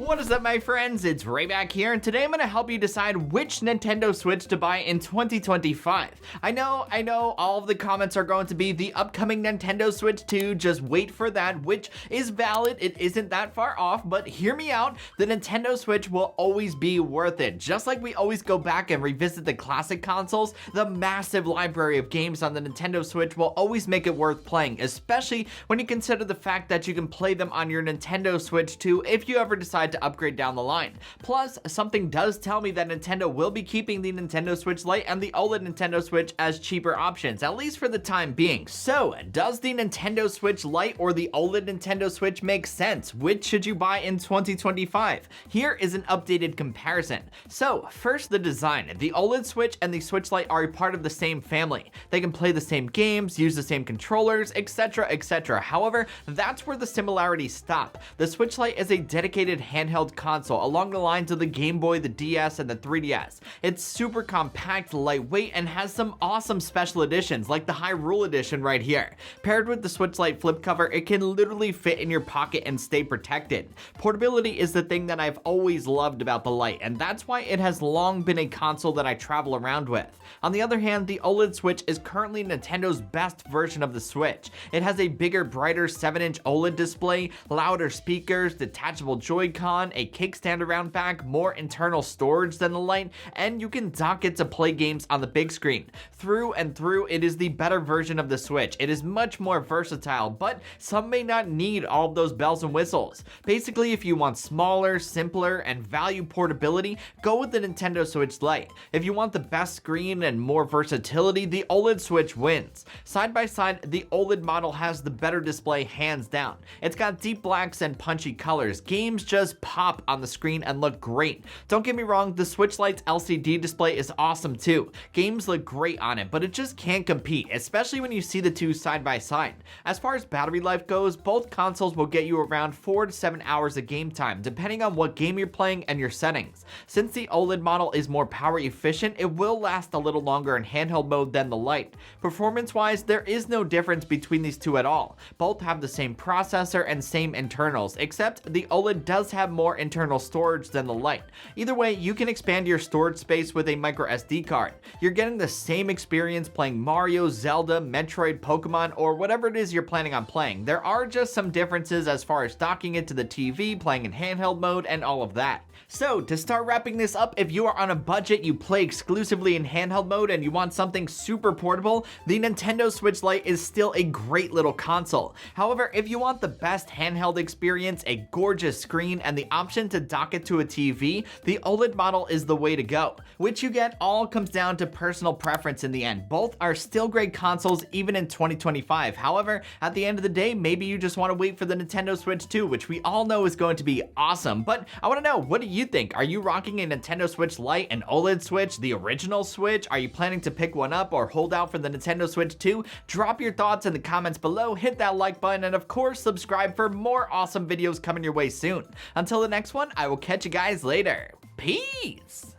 What is up, my friends? It's Ray back here, and today I'm going to help you decide which Nintendo Switch to buy in 2025. I know, all of the comments are going to be the upcoming Nintendo Switch 2, just wait for that, which is valid. It isn't that far off, but hear me out. The Nintendo Switch will always be worth it. Just like we always go back and revisit the classic consoles, the massive library of games on the Nintendo Switch will always make it worth playing, especially when you consider the fact that you can play them on your Nintendo Switch 2 if you ever decide to upgrade down the line. Plus, something does tell me that Nintendo will be keeping the Nintendo Switch Lite and the OLED Nintendo Switch as cheaper options, at least for the time being. So, does the Nintendo Switch Lite or the OLED Nintendo Switch make sense? Which should you buy in 2025? Here is an updated comparison. So, first, the design. The OLED Switch and the Switch Lite are a part of the same family. They can play the same games, use the same controllers, etc, etc. However, that's where the similarities stop. The Switch Lite is a dedicated handheld console along the lines of the Game Boy, the DS, and the 3DS. It's super compact, lightweight, and has some awesome special editions like the Hyrule edition right here. Paired with the Switch Lite flip cover, it can literally fit in your pocket and stay protected. Portability is the thing that I've always loved about the Lite, and that's why it has long been a console that I travel around with. On the other hand, the OLED Switch is currently Nintendo's best version of the Switch. It has a bigger, brighter 7-inch OLED display, louder speakers, detachable Joy-Con, a kickstand around back, more internal storage than the Lite, and you can dock it to play games on the big screen. Through and through, it is the better version of the Switch. It is much more versatile, but some may not need all of those bells and whistles. Basically, if you want smaller, simpler, and value portability, go with the Nintendo Switch Lite. If you want the best screen and more versatility, the OLED Switch wins. Side by side, the OLED model has the better display hands down. It's got deep blacks and punchy colors. Games just pop on the screen and look great. Don't get me wrong, the Switch Lite's LCD display is awesome too. Games look great on it, but it just can't compete, especially when you see the two side by side. As far as battery life goes, both consoles will get you around 4 to 7 hours of game time, depending on what game you're playing and your settings. Since the OLED model is more power efficient, it will last a little longer in handheld mode than the Lite. Performance-wise, there is no difference between these two at all. Both have the same processor and same internals, except the OLED does have more internal storage than the Lite. Either way, you can expand your storage space with a micro SD card. You're getting the same experience playing Mario, Zelda, Metroid, Pokemon, or whatever it is you're planning on playing. There are just some differences as far as docking it to the TV, playing in handheld mode, and all of that. So, to start wrapping this up, if you are on a budget, you play exclusively in handheld mode, and you want something super portable, the Nintendo Switch Lite is still a great little console. However, if you want the best handheld experience, a gorgeous screen, and the option to dock it to a TV, the OLED model is the way to go. Which you get all comes down to personal preference in the end. Both are still great consoles even in 2025. However, at the end of the day, maybe you just want to wait for the Nintendo Switch 2, which we all know is going to be awesome. But I want to know, what do you think? Are you rocking a Nintendo Switch Lite, an OLED Switch, the original Switch? Are you planning to pick one up or hold out for the Nintendo Switch 2? Drop your thoughts in the comments below, hit that like button, and of course, subscribe for more awesome videos coming your way soon. Until the next one, I will catch you guys later. Peace!